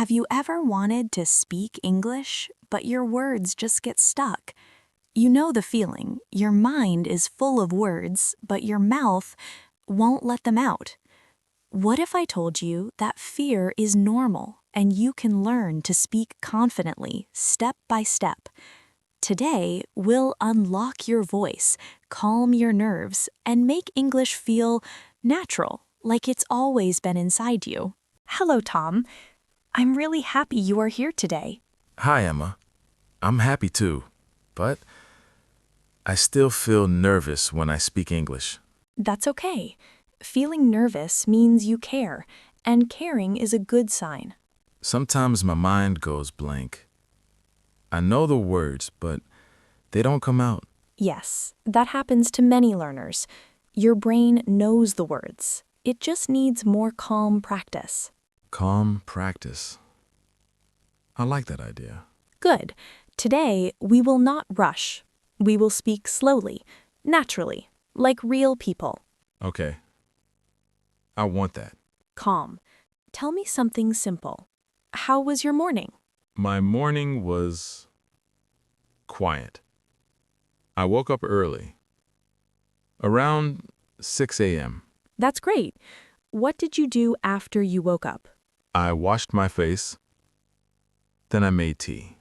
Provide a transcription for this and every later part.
Have you ever wanted to speak English, but your words just get stuck? You know the feeling. Your mind is full of words, but your mouth won't let them out. What if I told you that fear is normal and you can learn to speak confidently, step by step? Today, we'll unlock your voice, calm your nerves, and make English feel natural, like it's always been inside you. Hello, Tom. I'm really happy you are here today. Hi, Emma. I'm happy too, but I still feel nervous when I speak English. That's okay. Feeling nervous means you care, and caring is a good sign. Sometimes my mind goes blank. I know the words, but they don't come out. Yes, that happens to many learners. Your brain knows the words. It just needs more calm practice. Calm practice. I like that idea. Good. Today, we will not rush. We will speak slowly, naturally, like real people. Okay. I want that. Calm. Tell me something simple. How was your morning? My morning was quiet. I woke up early, around 6 a.m. That's great. What did you do after you woke up? I washed my face, then I made tea.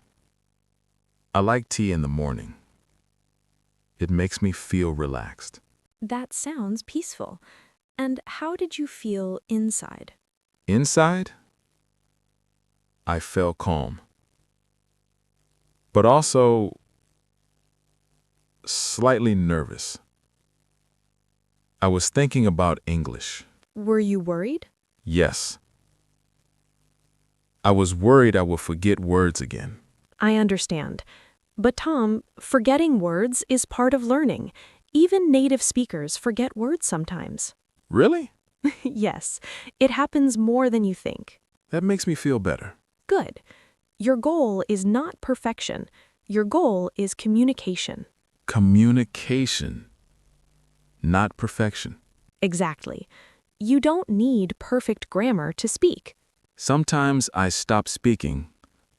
I like tea in the morning. It makes me feel relaxed. That sounds peaceful. And how did you feel inside? Inside, I felt calm, but also slightly nervous. I was thinking about English. Were you worried? Yes. I was worried I would forget words again. I understand. But Tom, forgetting words is part of learning. Even native speakers forget words sometimes. Really? Yes, it happens more than you think. That makes me feel better. Good. Your goal is not perfection. Your goal is communication. Communication, not perfection. Exactly. You don't need perfect grammar to speak. Sometimes I stop speaking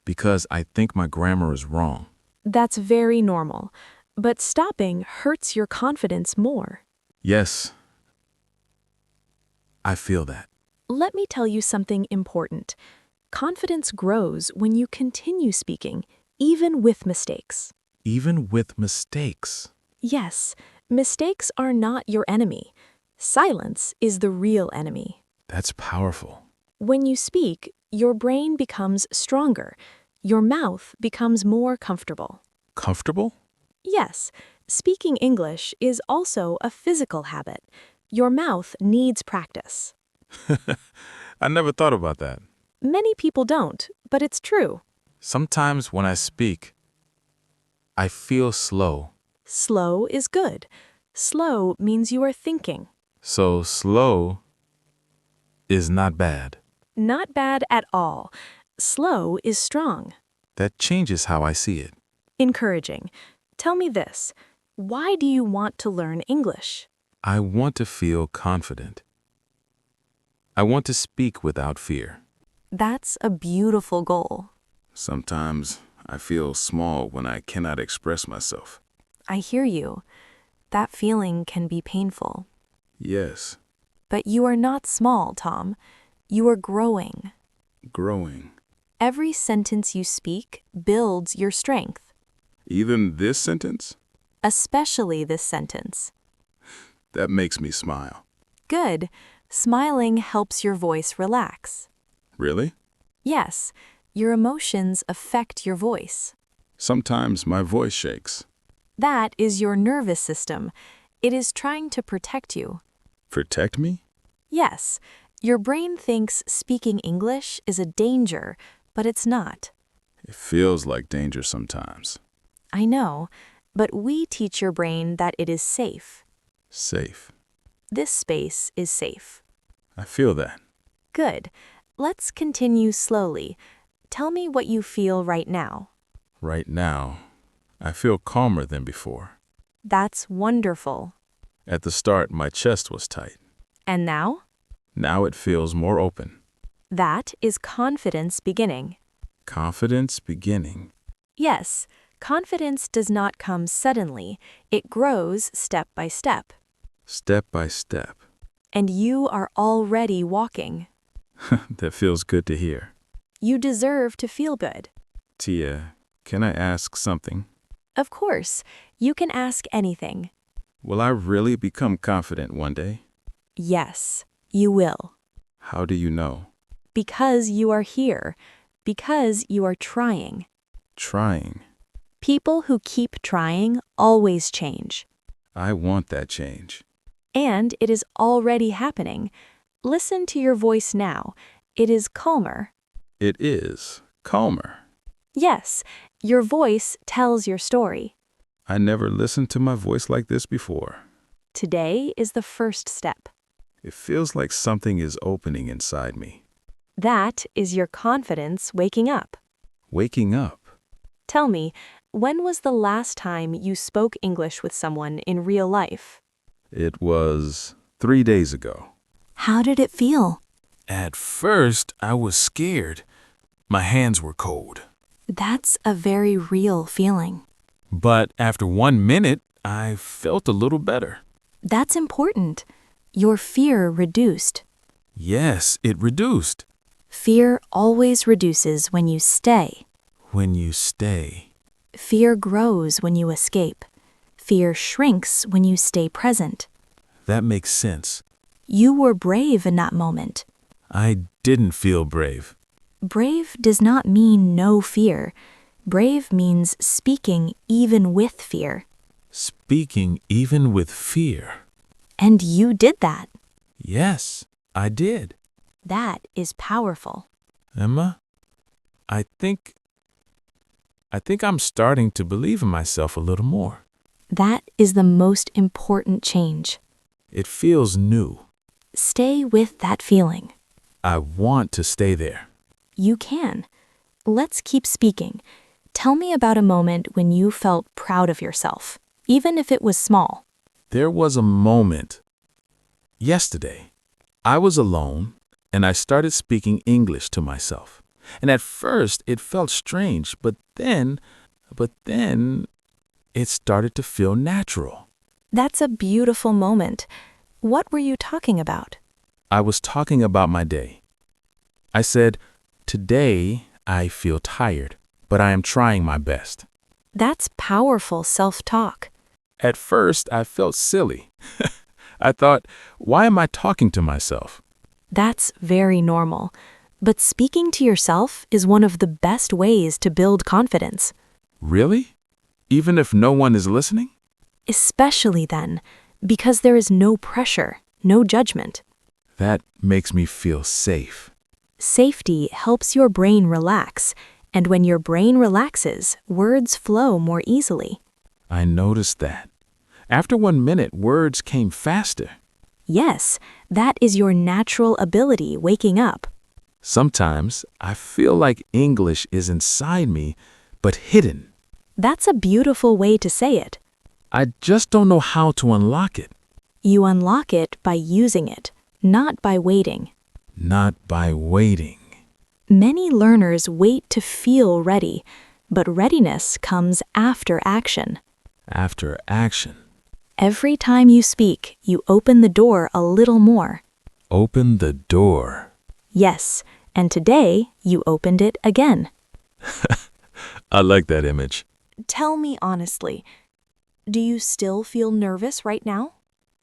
because I think my grammar is wrong. That's very normal. But stopping hurts your confidence more. Yes, I feel that. Let me tell you something important. Confidence grows when you continue speaking, even with mistakes. Even with mistakes. Yes, mistakes are not your enemy. Silence is the real enemy. That's powerful. When you speak, your brain becomes stronger. Your mouth becomes more comfortable. Comfortable? Yes, speaking English is also a physical habit. Your mouth needs practice. I never thought about that. Many people don't, but it's true. Sometimes when I speak, I feel slow. Slow is good. Slow means you are thinking. So slow is not bad. Not bad at all. Slow is strong. That changes how I see it. Encouraging. Tell me this. Why do you want to learn English? I want to feel confident. I want to speak without fear. That's a beautiful goal. Sometimes I feel small when I cannot express myself. I hear you. That feeling can be painful. Yes, But you are not small, Tom. You are growing. growing. Every sentence you speak builds your strength, Even this sentence? especially this sentence. That makes me smile. Good. Smiling helps your voice relax. Really? Yes, your emotions affect your voice. Sometimes my voice shakes. That is your nervous system. It is trying to protect you. Protect me? Yes, your brain thinks speaking English is a danger, but it's not. It feels like danger sometimes. I know, but we teach your brain that it is safe. Safe. This space is safe. I feel that. Good. Let's continue slowly. Tell me what you feel right now. Right now, I feel calmer than before. That's wonderful. At the start, my chest was tight. And now? Now it feels more open. That is confidence beginning. Confidence beginning. Yes, confidence does not come suddenly. It grows step by step. Step by step. And you are already walking. That feels good to hear. You deserve to feel good. Tia, can I ask something? Of course, you can ask anything. Will I really become confident one day? Yes, you will. How do you know? Because you are here. Because you are trying. Trying. People who keep trying always change. I want that change. And it is already happening. Listen to your voice now. It is calmer. It is calmer. Yes, your voice tells your story. I never listened to my voice like this before. Today is the first step. It feels like something is opening inside me. That is your confidence waking up. Waking up. Tell me, when was the last time you spoke English with someone in real life? It was 3 days ago. How did it feel? At first, I was scared. My hands were cold. That's a very real feeling. But after 1 minute, I felt a little better. That's important. Your fear reduced. Yes, it reduced. Fear always reduces when you stay. When you stay. Fear grows when you escape. Fear shrinks when you stay present. That makes sense. You were brave in that moment. I didn't feel brave. Brave does not mean no fear. Brave means speaking even with fear. Speaking even with fear. And you did that. Yes, I did. That is powerful. Emma, I think I'm starting to believe in myself a little more. That is the most important change. It feels new. Stay with that feeling. I want to stay there. You can. Let's keep speaking. Tell me about a moment when you felt proud of yourself, even if it was small. There was a moment. Yesterday, I was alone and I started speaking English to myself. And at first it felt strange, but then it started to feel natural. That's a beautiful moment. What were you talking about? I was talking about my day. I said, "Today I feel tired, but I am trying my best." That's powerful self-talk. At first, I felt silly. I thought, why am I talking to myself? That's very normal. But speaking to yourself is one of the best ways to build confidence. Really? Even if no one is listening? Especially then, because there is no pressure, no judgment. That makes me feel safe. Safety helps your brain relax, and when your brain relaxes, words flow more easily. I noticed that. After 1 minute, words came faster. Yes, that is your natural ability waking up. Sometimes I feel like English is inside me, but hidden. That's a beautiful way to say it. I just don't know how to unlock it. You unlock it by using it, not by waiting. Not by waiting. Many learners wait to feel ready, but readiness comes after action. After action. Every time you speak, you open the door a little more. Open the door. Yes, and today you opened it again. I like that image. Tell me honestly, do you still feel nervous right now?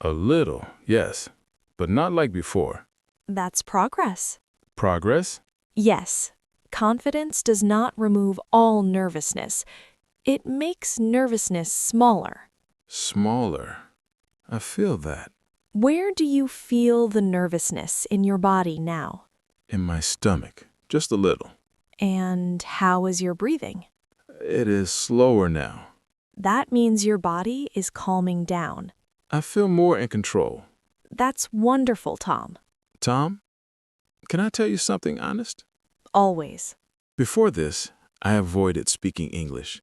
A little, yes, but not like before. That's progress. Progress? Yes, confidence does not remove all nervousness. It makes nervousness smaller. Smaller. I feel that. Where do you feel the nervousness in your body now? In my stomach, just a little. And how is your breathing? It is slower now. That means your body is calming down. I feel more in control. That's wonderful, Tom. Tom, can I tell you something honest? Always. Before this, I avoided speaking English.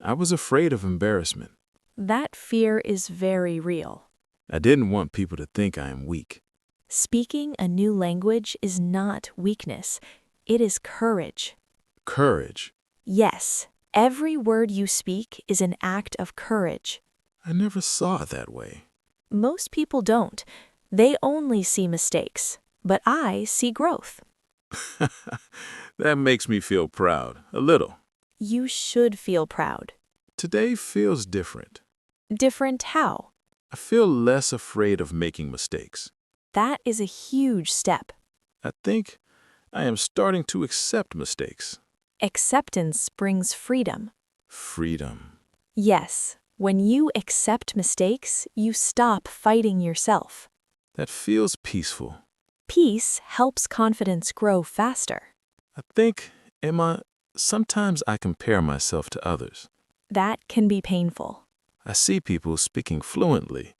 I was afraid of embarrassment. That fear is very real. I didn't want people to think I am weak. Speaking a new language is not weakness, it is courage. Courage. Yes, every word you speak is an act of courage. I never saw it that way. Most people don't. They only see mistakes, but I see growth. That makes me feel proud, a little. You should feel proud. Today feels different. Different how? I feel less afraid of making mistakes. That is a huge step. I think I am starting to accept mistakes. Acceptance brings freedom. Freedom. Yes, when you accept mistakes, you stop fighting yourself. That feels peaceful. Peace helps confidence grow faster. I think, Emma, sometimes I compare myself to others. That can be painful. I see people speaking fluently,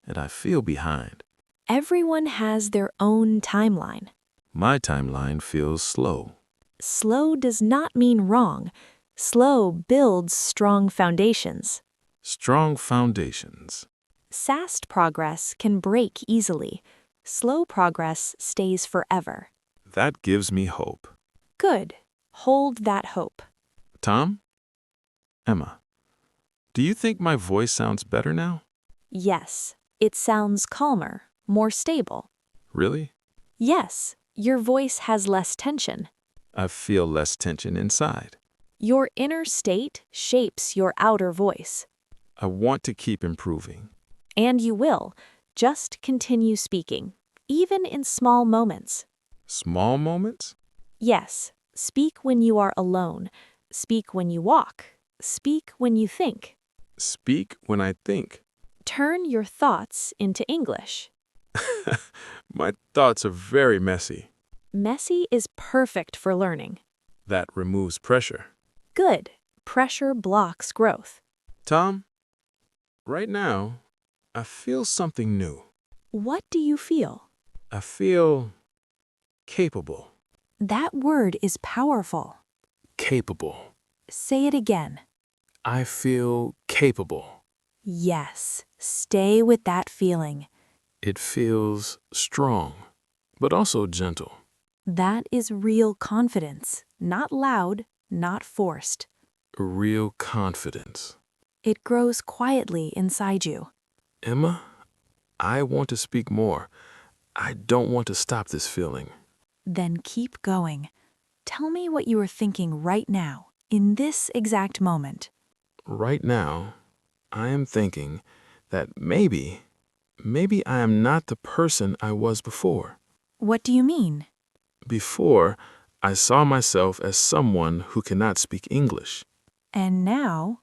and I feel behind. Everyone has their own timeline. My timeline feels slow. Slow does not mean wrong. Slow builds strong foundations. Strong foundations. Fast progress can break easily. Slow progress stays forever. That gives me hope. Good. Hold that hope. Tom? Emma, do you think my voice sounds better now? Yes, it sounds calmer, more stable. Really? Yes, your voice has less tension. I feel less tension inside. Your inner state shapes your outer voice. I want to keep improving. And you will. Just continue speaking, even in small moments. Small moments? Yes, speak when you are alone. Speak when you walk. Speak when you think. Speak when I think. Turn your thoughts into English. My thoughts are very messy. Messy is perfect for learning. That removes pressure. Good. Pressure blocks growth. Tom, right now, I feel something new. What do you feel? I feel capable. That word is powerful. Capable. Say it again. I feel capable. Yes, stay with that feeling. It feels strong, but also gentle. That is real confidence, not loud, not forced. Real confidence. It grows quietly inside you. Emma, I want to speak more. I don't want to stop this feeling. Then keep going. Tell me what you are thinking right now, in this exact moment. Right now, I am thinking that maybe I am not the person I was before. What do you mean? Before, I saw myself as someone who cannot speak English. And now?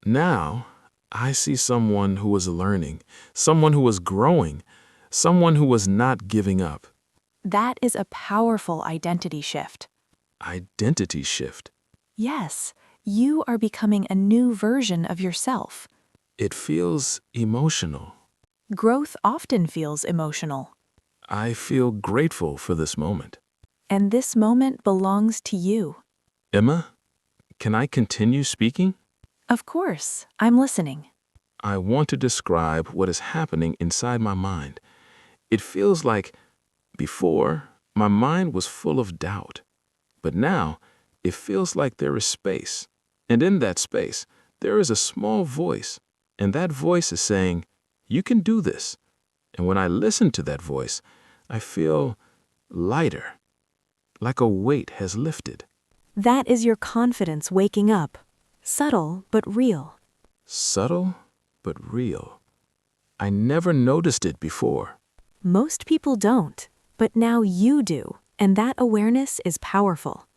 Now, I see someone who was learning, someone who was growing, someone who was not giving up. That is a powerful identity shift. Identity shift. Yes, you are becoming a new version of yourself. It feels emotional. Growth often feels emotional. I feel grateful for this moment. And this moment belongs to you. Emma, can I continue speaking? Of course, I'm listening. I want to describe what is happening inside my mind. It feels like before, my mind was full of doubt. But now, it feels like there is space. And in that space, there is a small voice. And that voice is saying, you can do this. And when I listen to that voice, I feel lighter, like a weight has lifted. That is your confidence waking up. Subtle but real. Subtle, but real. I never noticed it before. Most people don't, but now you do, and that awareness is powerful.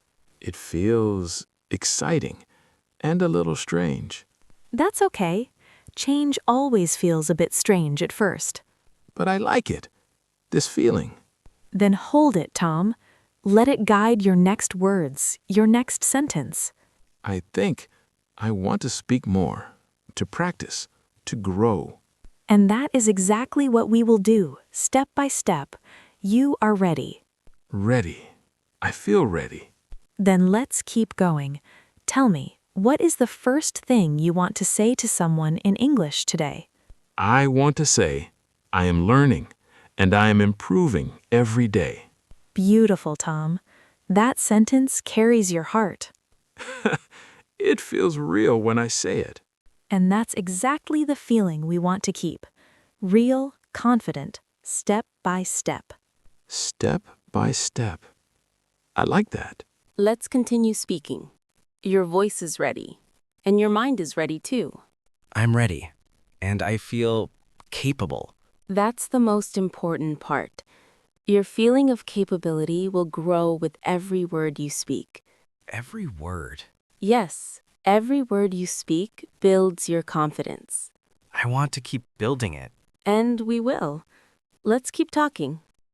It feels exciting and a little strange. That's okay. Change always feels a bit strange at first. But I like it, this feeling. Then hold it, Tom. Let it guide your next words, your next sentence. I think I want to speak more, to practice, to grow. And that is exactly what we will do, step by step. You are ready. Ready. I feel ready. Then let's keep going. Tell me, what is the first thing you want to say to someone in English today? I want to say, I am learning, and I am improving every day. Beautiful, Tom. That sentence carries your heart. It feels real when I say it. And that's exactly the feeling we want to keep. Real, confident, step by step. Step by step. I like that. Let's continue speaking. Your voice is ready, and your mind is ready too. I'm ready, and I feel capable. That's the most important part. Your feeling of capability will grow with every word you speak. Every word. Yes, every word you speak builds your confidence. I want to keep building it. And we will. Let's keep talking.